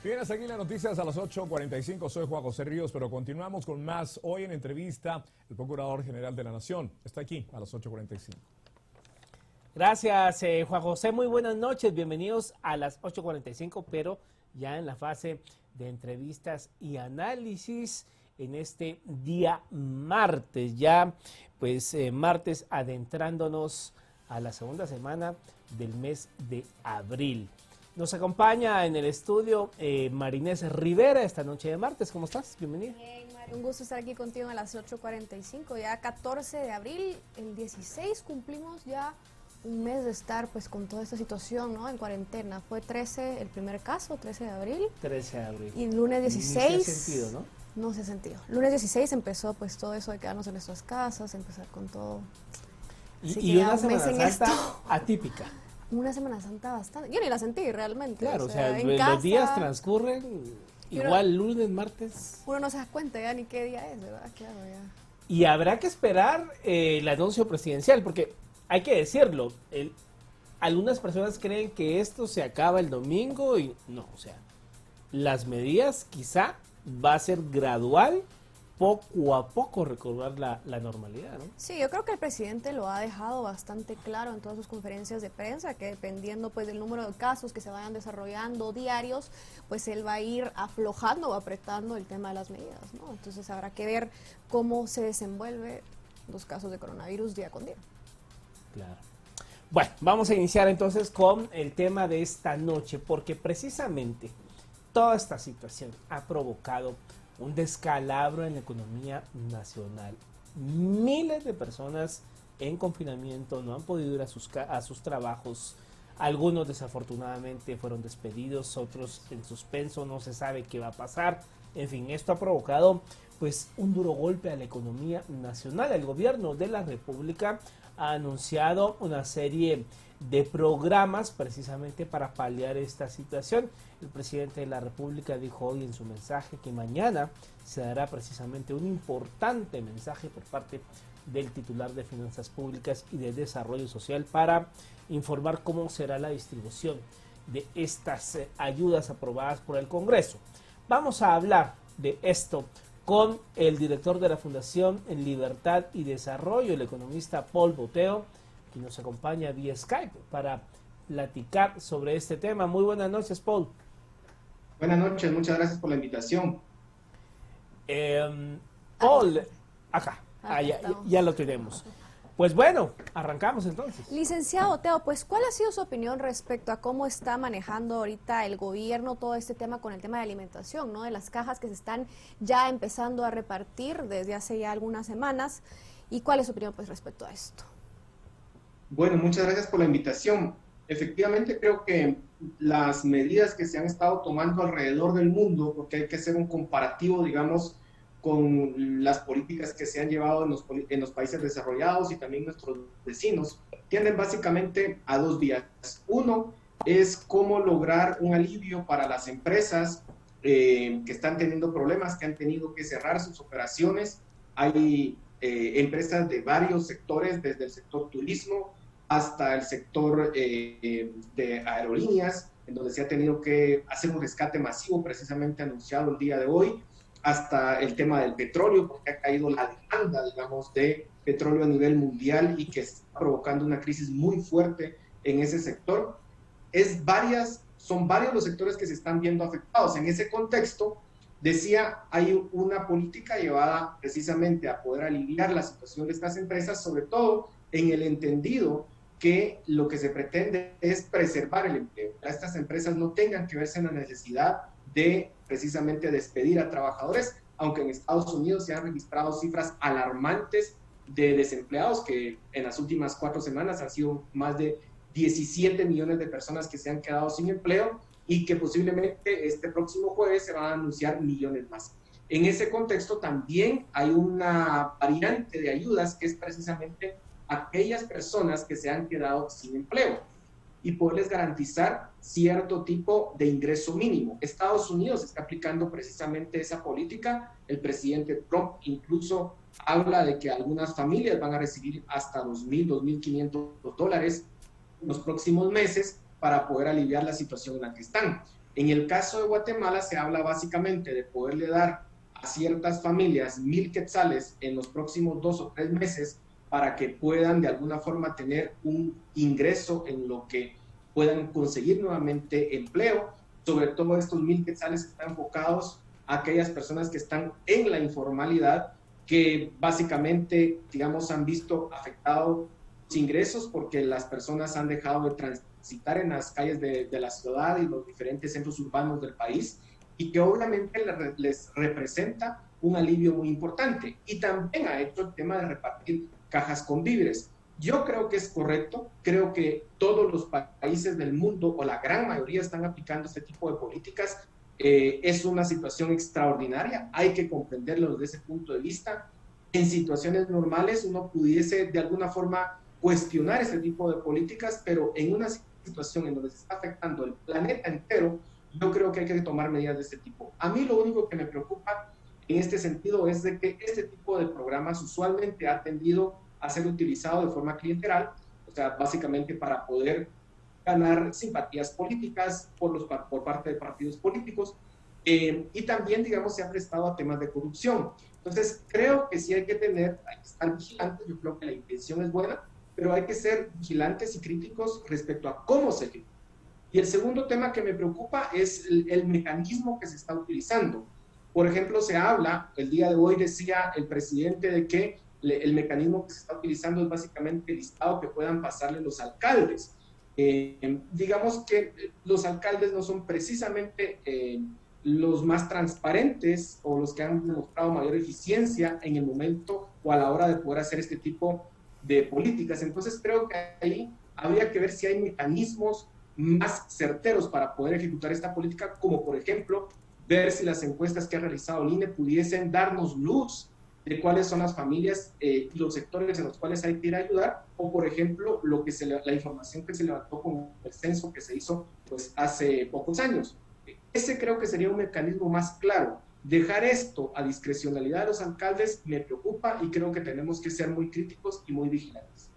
Bien, hasta aquí las noticias a las 8:45. Soy Juan José Ríos, pero continuamos con más. Hoy en entrevista, el Procurador General de la Nación está aquí a las 8:45. Gracias, Juan José. Muy buenas noches. Bienvenidos a las 8:45, pero ya en la fase de entrevistas y análisis en este día martes. Ya, pues, martes adentrándonos a la segunda semana del mes de abril. Nos acompaña en el estudio Marinés Rivera esta noche de martes. ¿Cómo estás? Bienvenida. Bien, Mario, un gusto estar aquí contigo a las 8:45, ya 14 de abril, el 16 cumplimos ya un mes de estar pues con toda esta situación, ¿no? En cuarentena. Fue 13 el primer caso, 13 de abril. 13 de abril. Y lunes 16... No se ha sentido, ¿no? No se ha sentido. Lunes 16 empezó pues todo eso de quedarnos en nuestras casas, empezar con todo. Y una Semana Santa atípica. Una Semana Santa bastante. Yo ni la sentí realmente. Claro, o sea los días transcurren igual lunes, martes. Uno no se da cuenta ya ni qué día es, ¿verdad? Claro, ya. Y habrá que esperar el anuncio presidencial, porque hay que decirlo, algunas personas creen que esto se acaba el domingo y no, o sea, las medidas quizá va a ser gradual, poco a poco recobrar la normalidad, ¿no? Sí, yo creo que el presidente lo ha dejado bastante claro en todas sus conferencias de prensa, que dependiendo pues del número de casos que se vayan desarrollando diarios, pues él va a ir aflojando o apretando el tema de las medidas, ¿no? Entonces habrá que ver cómo se desenvuelve los casos de coronavirus día con día. Claro. Bueno, vamos a iniciar entonces con el tema de esta noche, porque precisamente toda esta situación ha provocado un descalabro en la economía nacional. Miles de personas en confinamiento no han podido ir a sus trabajos. Algunos desafortunadamente fueron despedidos, otros en suspenso, no se sabe qué va a pasar. En fin, esto ha provocado pues un duro golpe a la economía nacional. El gobierno de la República ha anunciado una serie de programas precisamente para paliar esta situación. El presidente de la República dijo hoy en su mensaje que mañana se dará precisamente un importante mensaje por parte del titular de Finanzas Públicas y de Desarrollo Social para informar cómo será la distribución de estas ayudas aprobadas por el Congreso. Vamos a hablar de esto con el director de la Fundación en Libertad y Desarrollo, el economista Paul Boteo, que nos acompaña vía Skype para platicar sobre este tema. Muy buenas noches, Paul. Buenas noches, muchas gracias por la invitación. Paul, acá, ya lo tenemos. Pues bueno, arrancamos entonces. Licenciado Teo, pues ¿cuál ha sido su opinión respecto a cómo está manejando ahorita el gobierno todo este tema con el tema de alimentación, ¿no? De las cajas que se están ya empezando a repartir desde hace ya algunas semanas. ¿Y cuál es su opinión pues respecto a esto? Bueno, muchas gracias por la invitación. Efectivamente creo que las medidas que se han estado tomando alrededor del mundo, porque hay que hacer un comparativo, digamos, con las políticas que se han llevado en los países desarrollados y también nuestros vecinos, tienden básicamente a dos vías. Uno es cómo lograr un alivio para las empresas que están teniendo problemas, que han tenido que cerrar sus operaciones. Hay empresas de varios sectores, desde el sector turismo hasta el sector de aerolíneas, en donde se ha tenido que hacer un rescate masivo, precisamente anunciado el día de hoy, hasta el tema del petróleo, porque ha caído la demanda, digamos, de petróleo a nivel mundial y que está provocando una crisis muy fuerte en ese sector. Son varios los sectores que se están viendo afectados. En ese contexto, decía, hay una política llevada precisamente a poder aliviar la situación de estas empresas, sobre todo en el entendido que lo que se pretende es preservar el empleo. Que estas empresas no tengan que verse en la necesidad de precisamente despedir a trabajadores, aunque en Estados Unidos se han registrado cifras alarmantes de desempleados, que en las últimas 4 semanas han sido más de 17 millones de personas que se han quedado sin empleo y que posiblemente este próximo jueves se van a anunciar millones más. En ese contexto también hay una variante de ayudas que es precisamente aquellas personas que se han quedado sin empleo y poderles garantizar cierto tipo de ingreso mínimo. Estados Unidos está aplicando precisamente esa política. El presidente Trump incluso habla de que algunas familias van a recibir hasta $2,000, $2,500 en los próximos meses para poder aliviar la situación en la que están. En el caso de Guatemala se habla básicamente de poderle dar a ciertas familias 1,000 quetzales en los próximos 2 o 3 meses para que puedan de alguna forma tener un ingreso en lo que puedan conseguir nuevamente empleo. Sobre todo estos 1,000 quetzales están enfocados a aquellas personas que están en la informalidad, que básicamente, digamos, han visto afectados sus ingresos porque las personas han dejado de transitar en las calles de la ciudad y los diferentes centros urbanos del país, y que obviamente les representa un alivio muy importante. Y también ha hecho el tema de repartir cajas con víveres. Yo creo que es correcto, creo que todos los países del mundo, o la gran mayoría, están aplicando este tipo de políticas. Es una situación extraordinaria, hay que comprenderlo desde ese punto de vista. En situaciones normales uno pudiese de alguna forma cuestionar este tipo de políticas, pero en una situación en donde se está afectando el planeta entero, yo creo que hay que tomar medidas de este tipo. A mí lo único que me preocupa en este sentido es de que este tipo de programas usualmente ha tendido a ser utilizado de forma clientelar, o sea, básicamente para poder ganar simpatías políticas por parte de partidos políticos, y también, digamos, se ha prestado a temas de corrupción. Entonces, creo que sí hay que estar vigilantes. Yo creo que la intención es buena, pero hay que ser vigilantes y críticos respecto a cómo se ejecuta. Y el segundo tema que me preocupa es el mecanismo que se está utilizando. Por ejemplo, se habla, el día de hoy decía el presidente de que el mecanismo que se está utilizando es básicamente el listado que puedan pasarle los alcaldes. Digamos que los alcaldes no son precisamente los más transparentes o los que han demostrado mayor eficiencia en el momento o a la hora de poder hacer este tipo de políticas. Entonces creo que ahí habría que ver si hay mecanismos más certeros para poder ejecutar esta política, como por ejemplo ver si las encuestas que ha realizado el INE pudiesen darnos luz de cuáles son las familias y los sectores en los cuales hay que ir a ayudar, o por ejemplo la información que se levantó con el censo que se hizo pues hace pocos años. Ese creo que sería un mecanismo más claro. Dejar esto a discrecionalidad de los alcaldes me preocupa, y creo que tenemos que ser muy críticos y muy vigilantes.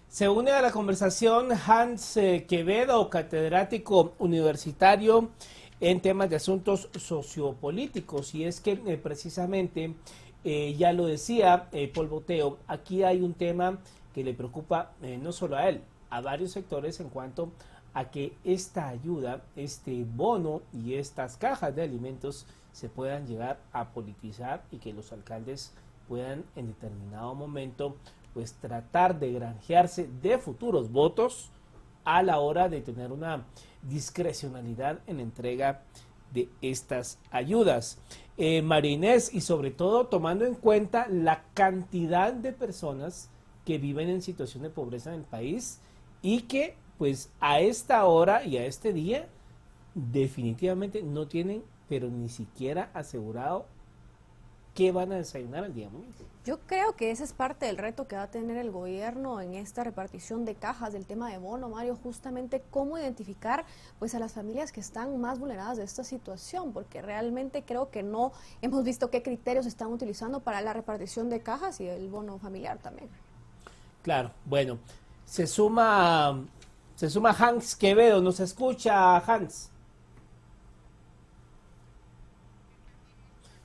Se une a la conversación Hans Quevedo, catedrático universitario en temas de asuntos sociopolíticos, y es que precisamente, ya lo decía Paul Boteo, aquí hay un tema que le preocupa no solo a él, a varios sectores, en cuanto a que esta ayuda, este bono y estas cajas de alimentos se puedan llegar a politizar, y que los alcaldes puedan en determinado momento pues tratar de granjearse de futuros votos a la hora de tener una discrecionalidad en la entrega de estas ayudas. María Inés, y sobre todo tomando en cuenta la cantidad de personas que viven en situación de pobreza en el país, y que pues a esta hora y a este día definitivamente no tienen, pero ni siquiera asegurado qué van a desayunar el día domingo. Yo creo que ese es parte del reto que va a tener el gobierno en esta repartición de cajas del tema de bono, Mario, justamente cómo identificar pues a las familias que están más vulneradas de esta situación, porque realmente creo que no hemos visto qué criterios están utilizando para la repartición de cajas y el bono familiar también. Claro, bueno, se suma Hans Quevedo. ¿Nos escucha, Hans?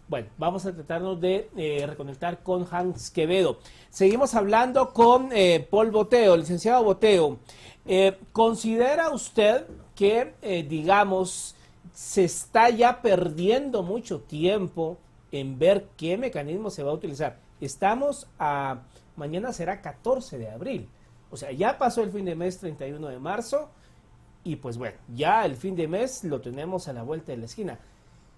Bueno, vamos a tratarnos de reconectar con Hans Quevedo. Seguimos hablando con Paul Boteo, licenciado Boteo. ¿Considera usted que, digamos, se está ya perdiendo mucho tiempo en ver qué mecanismo se va a utilizar? Mañana será 14 de abril. O sea, ya pasó el fin de mes, 31 de marzo, y pues bueno, ya el fin de mes lo tenemos a la vuelta de la esquina.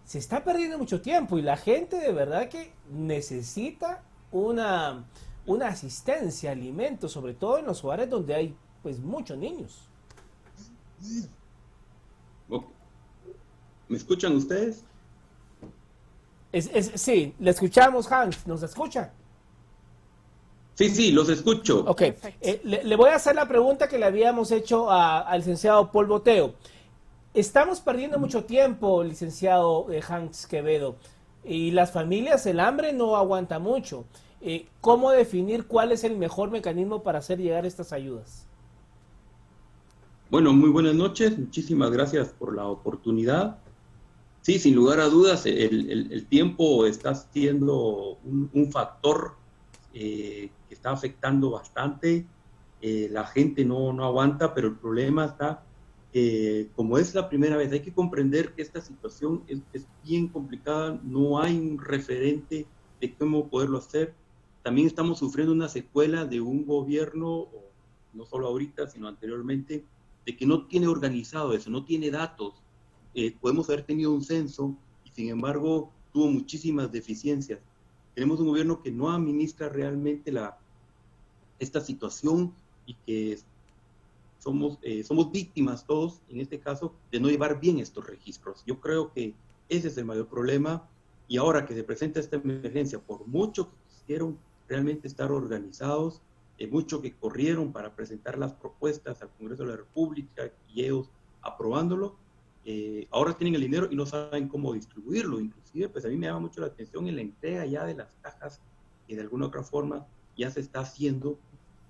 Se está perdiendo mucho tiempo, y la gente de verdad que necesita una asistencia, alimentos, sobre todo en los hogares donde hay pues muchos niños. ¿Me escuchan ustedes? Sí, le escuchamos, Hans, ¿nos escucha? Sí, los escucho. Ok, le voy a hacer la pregunta que le habíamos hecho al licenciado Paul Boteo. Estamos perdiendo mucho tiempo, licenciado Hans Quevedo, y las familias, el hambre no aguanta mucho. ¿Cómo definir cuál es el mejor mecanismo para hacer llegar estas ayudas? Bueno, muy buenas noches. Muchísimas gracias por la oportunidad. Sí, sin lugar a dudas, el tiempo está siendo un factor que está afectando bastante. La gente no aguanta, pero el problema está, como es la primera vez, hay que comprender que esta situación es bien complicada, no hay un referente de cómo poderlo hacer. También estamos sufriendo una secuela de un gobierno, no solo ahorita, sino anteriormente, de que no tiene organizado eso, no tiene datos. Podemos haber tenido un censo y sin embargo tuvo muchísimas deficiencias. Tenemos un gobierno que no administra realmente esta situación y que somos víctimas todos, en este caso, de no llevar bien estos registros. Yo creo que ese es el mayor problema y ahora que se presenta esta emergencia, por mucho que quisieron realmente estar organizados, mucho que corrieron para presentar las propuestas al Congreso de la República y ellos aprobándolo, ahora tienen el dinero y no saben cómo distribuirlo. Inclusive, pues a mí me llama mucho la atención en la entrega ya de las cajas que de alguna otra forma ya se está haciendo,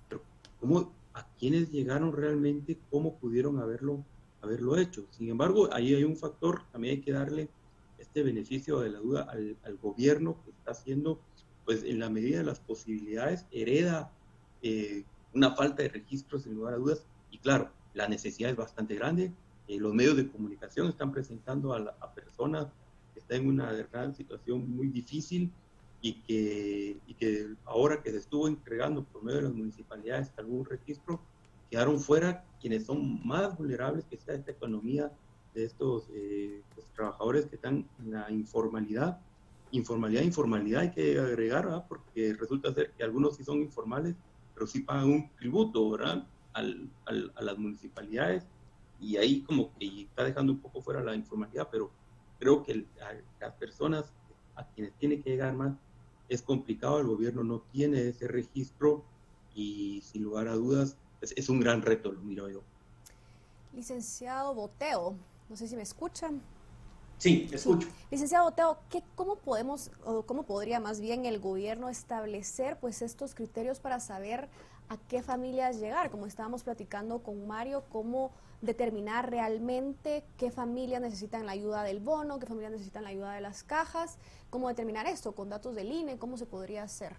pero ¿cómo, a quiénes llegaron realmente, cómo pudieron haberlo hecho? Sin embargo, ahí hay un factor, también hay que darle este beneficio de la duda al gobierno que está haciendo, pues en la medida de las posibilidades, hereda una falta de registros sin lugar a dudas, y claro, la necesidad es bastante grande. Los medios de comunicación están presentando a personas que están en una gran situación muy difícil y que ahora que se estuvo entregando por medio de las municipalidades algún registro, quedaron fuera quienes son más vulnerables, que está esta economía de estos pues, trabajadores que están en la informalidad, hay que agregar, ¿verdad? Porque resulta ser que algunos sí son informales, pero sí pagan un tributo, ¿verdad? A las municipalidades, y ahí como que está dejando un poco fuera la informalidad, pero creo que a las personas a quienes tiene que llegar más es complicado. El gobierno no tiene ese registro y sin lugar a dudas es un gran reto, lo miro yo. Licenciado Boteo, no sé si me escuchan. Sí, escucho. Sí. Licenciado Boteo, ¿cómo podemos, o cómo podría más bien el gobierno establecer pues estos criterios para saber a qué familias llegar? Como estábamos platicando con Mario, ¿cómo determinar realmente qué familias necesitan la ayuda del bono, qué familias necesitan la ayuda de las cajas? ¿Cómo determinar esto con datos del INE? ¿Cómo se podría hacer?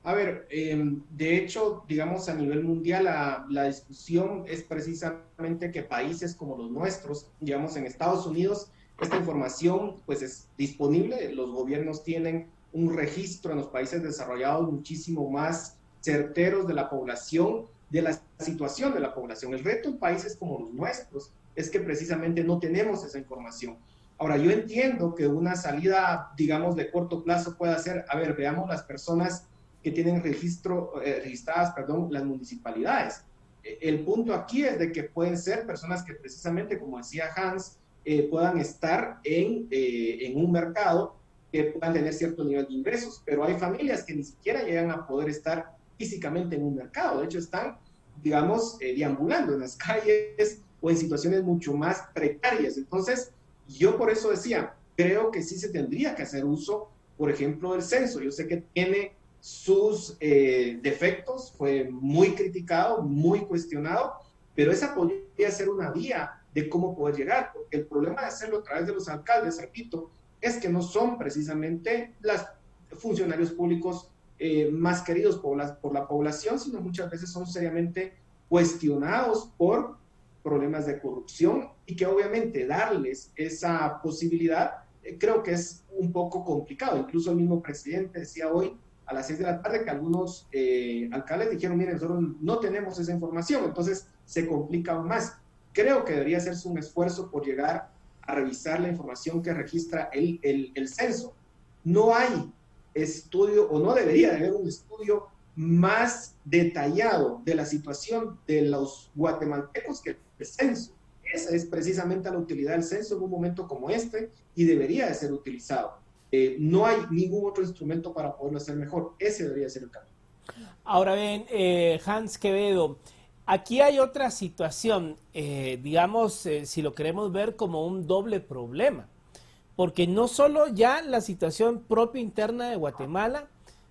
A ver, de hecho, digamos, a nivel mundial, la discusión es precisamente que países como los nuestros, digamos, en Estados Unidos, esta información pues es disponible, los gobiernos tienen un registro en los países desarrollados muchísimo más certeros de la población, de la situación de la población. El reto en países como los nuestros es que precisamente no tenemos esa información. Ahora, yo entiendo que una salida, digamos, de corto plazo pueda ser, a ver, veamos las personas que tienen registradas, las municipalidades. El punto aquí es de que pueden ser personas que precisamente, como decía Hans, puedan estar en un mercado, que puedan tener cierto nivel de ingresos, pero hay familias que ni siquiera llegan a poder estar físicamente en un mercado. De hecho, están, digamos, deambulando en las calles o en situaciones mucho más precarias. Entonces, yo por eso decía, creo que sí se tendría que hacer uso, por ejemplo, del censo. Yo sé que tiene sus defectos, fue muy criticado, muy cuestionado, pero esa podría ser una vía de cómo poder llegar, porque el problema de hacerlo a través de los alcaldes, repito, es que no son precisamente los funcionarios públicos más queridos por la población, sino muchas veces son seriamente cuestionados por problemas de corrupción, y que obviamente darles esa posibilidad creo que es un poco complicado. Incluso el mismo presidente decía hoy a las 6 de la tarde que algunos alcaldes dijeron, miren, nosotros no tenemos esa información, entonces se complica aún más. Creo que debería hacerse un esfuerzo por llegar a revisar la información que registra el censo. No hay estudio, o no debería de haber un estudio más detallado de la situación de los guatemaltecos que el censo. Esa es precisamente la utilidad del censo en un momento como este, y debería de ser utilizado. No hay ningún otro instrumento para poderlo hacer mejor. Ese debería ser el camino. Ahora bien, Hans Quevedo, aquí hay otra situación, digamos, si lo queremos ver como un doble problema, porque no solo ya la situación propia interna de Guatemala,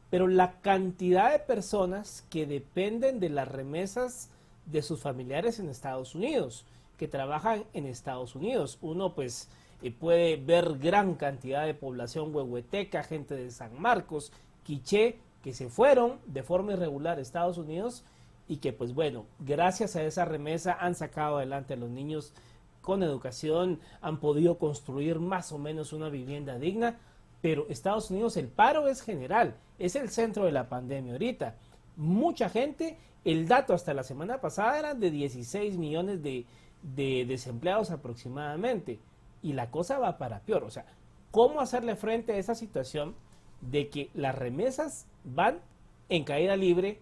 pero la cantidad de personas que dependen de las remesas de sus familiares en Estados Unidos, que trabajan en Estados Unidos. Uno pues puede ver gran cantidad de población huehueteca, gente de San Marcos, Quiché, que se fueron de forma irregular a Estados Unidos y que pues bueno, gracias a esa remesa han sacado adelante a los niños con educación, han podido construir más o menos una vivienda digna, pero Estados Unidos el paro es general, es el centro de la pandemia ahorita. Mucha gente, el dato hasta la semana pasada era de 16 millones de desempleados aproximadamente, y la cosa va para peor. O sea, ¿cómo hacerle frente a esa situación de que las remesas van en caída libre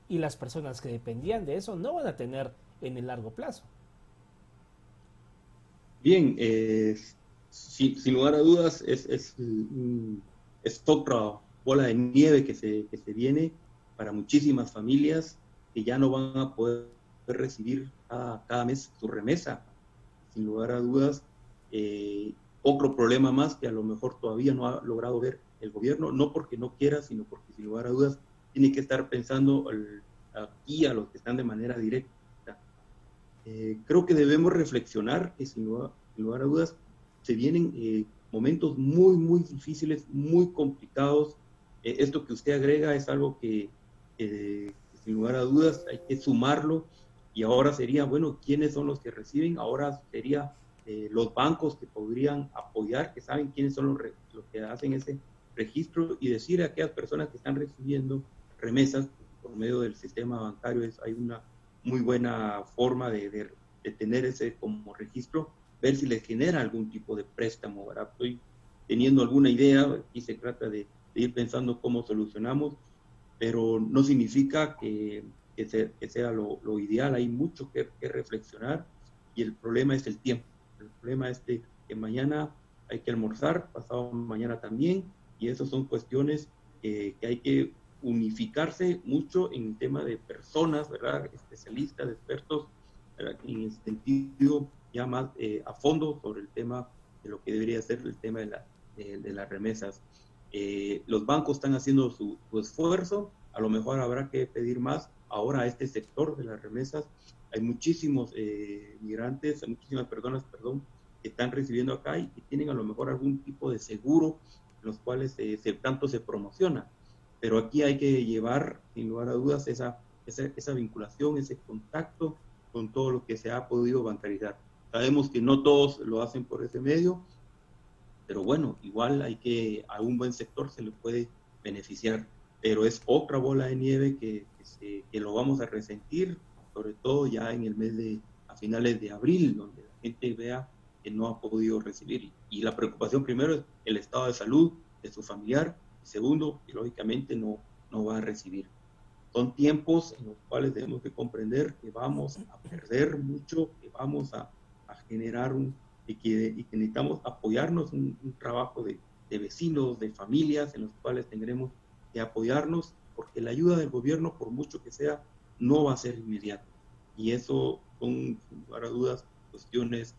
y las personas que dependían de eso no van a tener en el largo plazo? Bien, sin lugar a dudas es otra bola de nieve que se viene para muchísimas familias que ya no van a poder recibir cada mes su remesa. Sin lugar a dudas, otro problema más que a lo mejor todavía no ha logrado ver el gobierno, no porque no quiera, sino porque sin lugar a dudas tiene que estar pensando aquí a los que están de manera directa. Creo que debemos reflexionar que sin lugar a dudas se vienen momentos muy, muy difíciles, muy complicados. Esto que usted agrega es algo que sin lugar a dudas hay que sumarlo, y ahora sería, bueno, ¿quiénes son los que reciben? Ahora sería los bancos que podrían apoyar, que saben quiénes son los que hacen ese registro, y decir a aquellas personas que están recibiendo remesas por medio del sistema bancario, hay una muy buena forma de tener ese como registro, ver si les genera algún tipo de préstamo, ¿verdad? Estoy teniendo alguna idea, y se trata de ir pensando cómo solucionamos, pero no significa que sea lo ideal. Hay mucho que reflexionar, y el problema es el tiempo. El problema es que mañana hay que almorzar, pasado mañana también, y esas son cuestiones que hay que unificarse mucho en el tema de personas, ¿verdad? Especialistas, expertos, ¿verdad? En el sentido ya más a fondo sobre el tema de lo que debería ser el tema de las remesas. Los bancos están haciendo su esfuerzo, a lo mejor habrá que pedir más ahora a este sector de las remesas. Hay muchísimos migrantes, hay muchísimas personas, que están recibiendo acá y que tienen a lo mejor algún tipo de seguro en los cuales tanto se promociona. Pero aquí hay que llevar, sin lugar a dudas, esa vinculación, ese contacto con todo lo que se ha podido bancarizar. Sabemos que no todos lo hacen por ese medio, pero bueno, igual a un buen sector se le puede beneficiar. Pero es otra bola de nieve que lo vamos a resentir, sobre todo ya en el mes a finales de abril, donde la gente vea que no ha podido recibir. Y la preocupación primero es el estado de salud de su familiar, y segundo, que lógicamente no va a recibir. Son tiempos en los cuales tenemos que comprender que vamos a perder mucho, que vamos a generar y que necesitamos apoyarnos, un trabajo de vecinos, de familias, en los cuales tendremos que apoyarnos, porque la ayuda del gobierno, por mucho que sea, no va a ser inmediata. Y eso son, sin lugar a dudas, cuestiones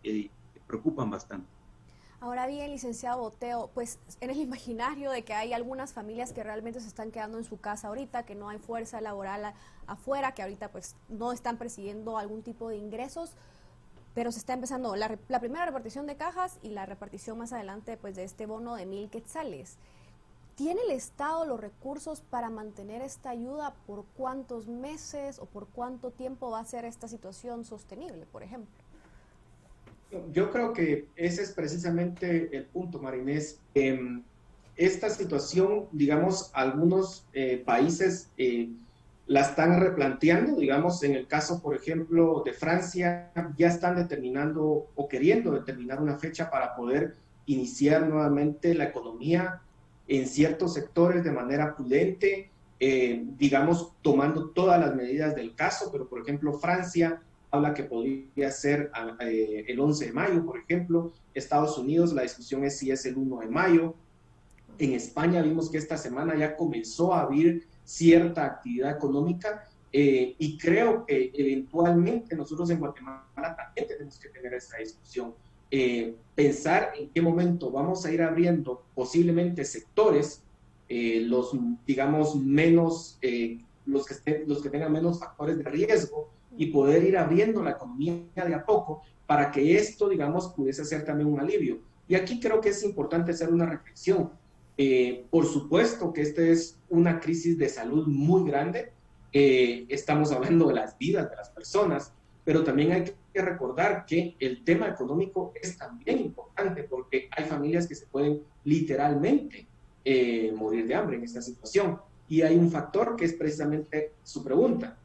que preocupan bastante. Ahora bien, licenciado Boteo, pues en el imaginario de que hay algunas familias que realmente se están quedando en su casa ahorita, que no hay fuerza laboral afuera, que ahorita pues no están percibiendo algún tipo de ingresos, pero se está empezando la primera repartición de cajas y la repartición más adelante pues de este bono de 1,000 quetzales. ¿Tiene el Estado los recursos para mantener esta ayuda? ¿Por cuántos meses o por cuánto tiempo va a ser esta situación sostenible, por ejemplo? Yo creo que ese es precisamente el punto, Marinés. Esta situación, digamos, algunos países la están replanteando, digamos, en el caso, por ejemplo, de Francia, ya están determinando o queriendo determinar una fecha para poder iniciar nuevamente la economía en ciertos sectores de manera prudente, digamos, tomando todas las medidas del caso, pero, por ejemplo, Francia habla que podría ser el 11 de mayo, por ejemplo. Estados Unidos, la discusión es si es el 1 de mayo. En España vimos que esta semana ya comenzó a haber cierta actividad económica y creo que eventualmente nosotros en Guatemala también tenemos que tener esta discusión. Pensar en qué momento vamos a ir abriendo posiblemente sectores, los, digamos, menos, los que tengan menos factores de riesgo, y poder ir abriendo la economía de a poco para que esto, digamos, pudiese ser también un alivio. Y aquí creo que es importante hacer una reflexión. Por supuesto que esta es una crisis de salud muy grande. Estamos hablando de las vidas de las personas, pero también hay que recordar que el tema económico es también importante porque hay familias que se pueden literalmente morir de hambre en esta situación. Y hay un factor que es precisamente su pregunta.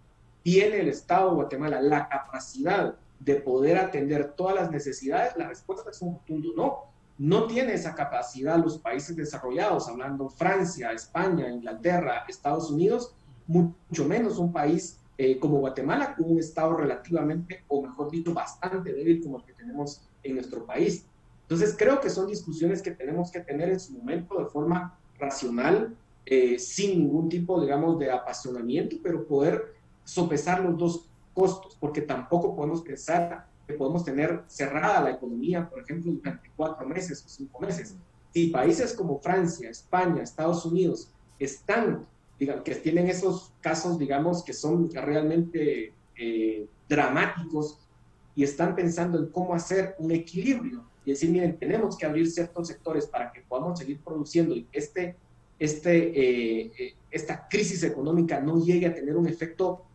¿Tiene el Estado de Guatemala la capacidad de poder atender todas las necesidades? La respuesta es un rotundo no. No tiene esa capacidad los países desarrollados, hablando Francia, España, Inglaterra, Estados Unidos, mucho menos un país como Guatemala, con un Estado relativamente, o mejor dicho, bastante débil como el que tenemos en nuestro país. Entonces, creo que son discusiones que tenemos que tener en su momento de forma racional, sin ningún tipo, digamos, de apasionamiento, pero poder sopesar los dos costos, porque tampoco podemos pensar que podemos tener cerrada la economía, por ejemplo, durante 4 meses o 5 meses. Si países como Francia, España, Estados Unidos están, digamos, que tienen esos casos, digamos, que son realmente dramáticos y están pensando en cómo hacer un equilibrio y decir, miren, tenemos que abrir ciertos sectores para que podamos seguir produciendo y esta crisis económica no llegue a tener un efecto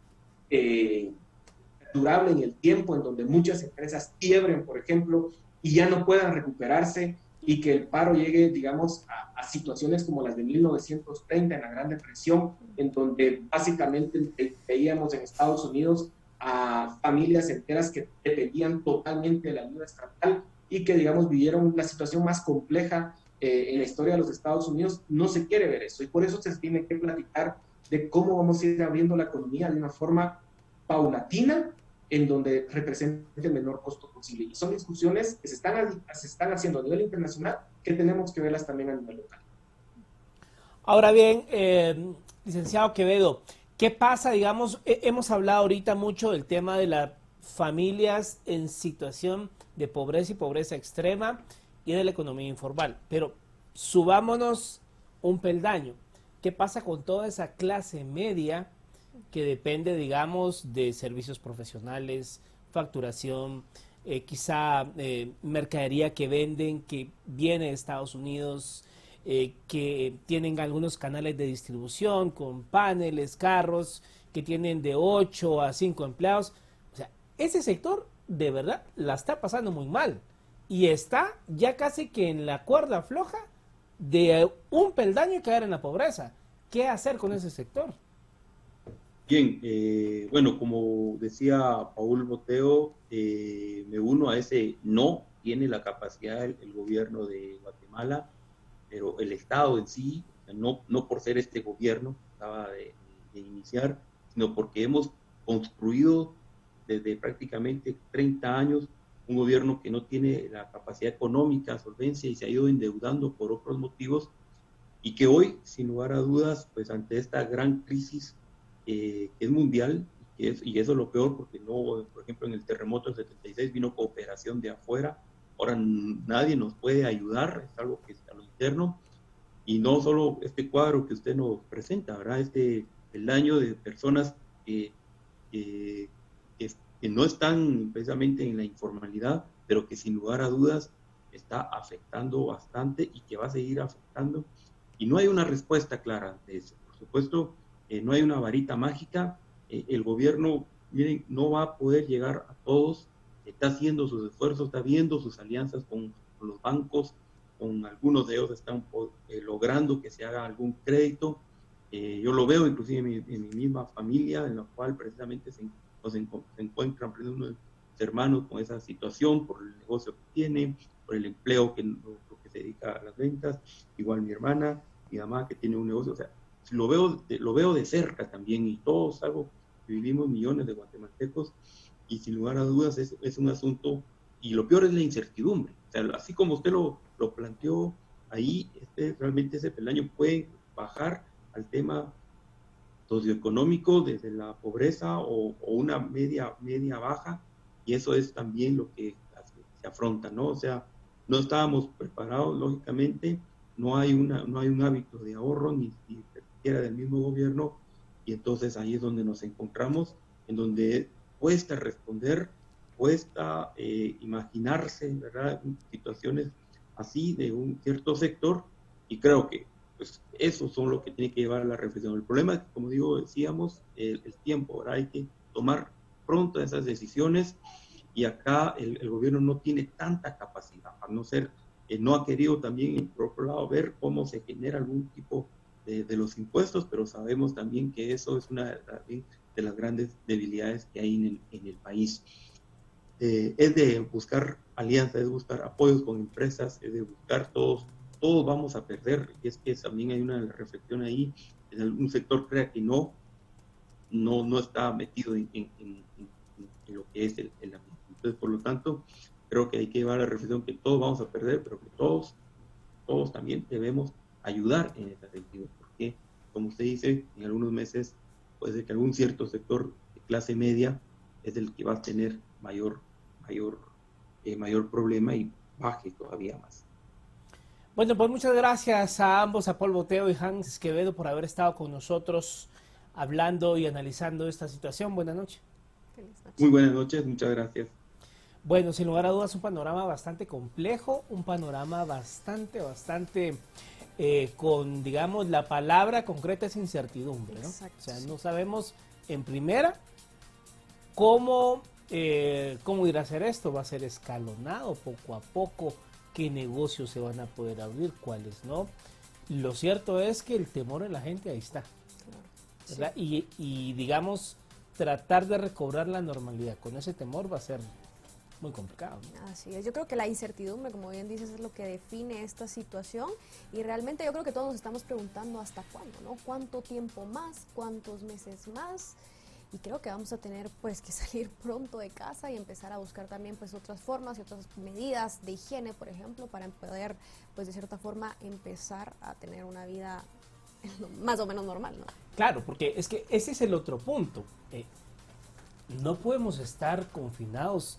durable en el tiempo, en donde muchas empresas quiebren, por ejemplo, y ya no puedan recuperarse y que el paro llegue, digamos, a situaciones como las de 1930 en la Gran Depresión, en donde básicamente veíamos en Estados Unidos a familias enteras que dependían totalmente de la ayuda estatal y que, digamos, vivieron la situación más compleja en la historia de los Estados Unidos. No se quiere ver eso y por eso se tiene que platicar de cómo vamos a ir abriendo la economía de una forma paulatina en donde represente el menor costo posible. Y son discusiones que se están haciendo a nivel internacional que tenemos que verlas también a nivel local. Ahora bien, licenciado Quevedo, ¿qué pasa, digamos, hemos hablado ahorita mucho del tema de las familias en situación de pobreza y pobreza extrema y de la economía informal, pero subámonos un peldaño. ¿Qué pasa con toda esa clase media que depende, digamos, de servicios profesionales, facturación, quizá mercadería que venden, que viene de Estados Unidos, que tienen algunos canales de distribución con paneles, carros, que tienen de 8 a 5 empleados? O sea, ese sector de verdad la está pasando muy mal y está ya casi que en la cuerda floja de un peldaño y caer en la pobreza. ¿Qué hacer con ese sector? Bien, bueno, como decía Paul Boteo, me uno a ese no tiene la capacidad el gobierno de Guatemala, pero el Estado en sí, no por ser este gobierno que acaba de iniciar, sino porque hemos construido desde prácticamente 30 años un gobierno que no tiene la capacidad económica, solvencia y se ha ido endeudando por otros motivos y que hoy, sin lugar a dudas, pues ante esta gran crisis que es mundial, y eso es lo peor, porque no, por ejemplo, en el terremoto del 76 vino cooperación de afuera, ahora nadie nos puede ayudar, es algo que es a lo interno, y no solo este cuadro que usted nos presenta, ¿verdad? El daño de personas que no están precisamente en la informalidad, pero que sin lugar a dudas está afectando bastante y que va a seguir afectando, y no hay una respuesta clara ante eso. Por supuesto, no hay una varita mágica, el gobierno, miren, no va a poder llegar a todos, está haciendo sus esfuerzos, está viendo sus alianzas con los bancos, con algunos de ellos están logrando que se haga algún crédito. Yo lo veo inclusive en mi misma familia, en la cual precisamente se encuentran unos hermanos con esa situación por el negocio que tiene, por el empleo que se dedica a las ventas, igual mi hermana, mi mamá que tiene un negocio, o sea, lo veo de cerca también, y todo es algo que vivimos millones de guatemaltecos, y sin lugar a dudas es un asunto, y lo peor es la incertidumbre. O sea, así como usted lo planteó ahí, realmente ese peldaño puede bajar al tema socioeconómico desde la pobreza o una media baja, y eso es también lo que se afronta, ¿no? O sea, no estábamos preparados, lógicamente, no hay un hábito de ahorro ni siquiera del mismo gobierno, y entonces ahí es donde nos encontramos, en donde cuesta responder, cuesta imaginarse, ¿verdad?, situaciones así de un cierto sector, y creo que pues esos son lo que tiene que llevar a la reflexión. El problema es que, como decíamos, el tiempo, ¿verdad? Hay que tomar pronto esas decisiones, y acá el gobierno no tiene tanta capacidad, a no ser, no ha querido también, por otro lado, ver cómo se genera algún tipo de los impuestos, pero sabemos también que eso es una de las grandes debilidades que hay en el país. Es de buscar alianzas, es de buscar apoyos con empresas, es de buscar todos vamos a perder, y es que también hay una reflexión ahí, en algún sector crea que no está metido en lo que es el ambiente. Entonces, por lo tanto, creo que hay que llevar la reflexión que todos vamos a perder, pero que todos también debemos ayudar en ese sentido, porque, como usted dice, en algunos meses puede ser que algún cierto sector de clase media es el que va a tener mayor problema y baje todavía más. Bueno, pues muchas gracias a ambos, a Paul Boteo y Hans Esquevedo, por haber estado con nosotros hablando y analizando esta situación. Buenas noches. Muy buenas noches, muchas gracias. Bueno, sin lugar a dudas, un panorama bastante complejo, un panorama bastante con, digamos, la palabra concreta es incertidumbre, ¿no? Exacto. O sea, no sabemos en primera cómo ir a hacer esto. Va a ser escalonado poco a poco, qué negocios se van a poder abrir, cuáles no. Lo cierto es que el temor en la gente ahí está, ¿verdad? Sí. Y digamos, tratar de recobrar la normalidad con ese temor va a ser muy complicado, ¿no? Así es, yo creo que la incertidumbre, como bien dices, es lo que define esta situación, y realmente yo creo que todos nos estamos preguntando hasta cuándo, ¿no? ¿Cuánto tiempo más? ¿Cuántos meses más? Y creo que vamos a tener pues que salir pronto de casa y empezar a buscar también pues otras formas y otras medidas de higiene, por ejemplo, para poder pues de cierta forma empezar a tener una vida más o menos normal, ¿no? Claro, porque es que ese es el otro punto. No podemos estar confinados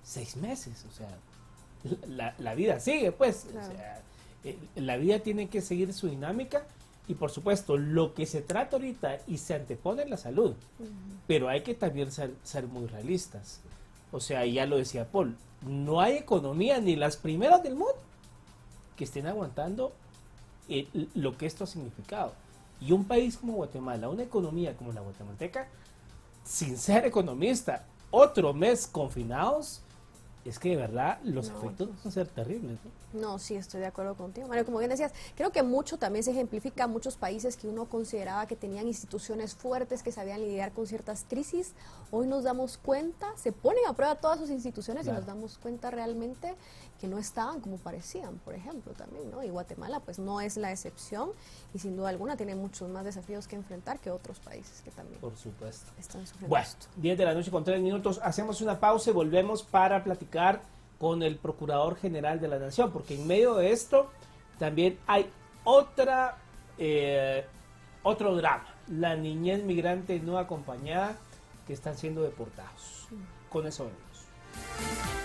6 meses, o sea, la vida sigue, pues, claro. O sea, la vida tiene que seguir su dinámica, y por supuesto, lo que se trata ahorita y se antepone es la salud, pero hay que también ser muy realistas. O sea, ya lo decía Paul, no hay economía ni las primeras del mundo que estén aguantando lo que esto ha significado. Y un país como Guatemala, una economía como la guatemalteca, sin ser economista, otro mes confinados, es que de verdad los efectos van a ser terribles, ¿no? No, sí, estoy de acuerdo contigo, Mario. Como bien decías, creo que mucho también se ejemplifica muchos países que uno consideraba que tenían instituciones fuertes, que sabían lidiar con ciertas crisis. Hoy nos damos cuenta, se ponen a prueba todas sus instituciones, claro, y nos damos cuenta realmente que no estaban como parecían, por ejemplo, también, ¿no? Y Guatemala pues no es la excepción, y sin duda alguna tiene muchos más desafíos que enfrentar que otros países que también, por supuesto, están sufriendo. Bueno, 10 de la noche con 3 minutos, hacemos una pausa y volvemos para platicar con el Procurador General de la Nación, porque en medio de esto también hay otro drama, la niñez migrante no acompañada que están siendo deportados. Con eso venimos.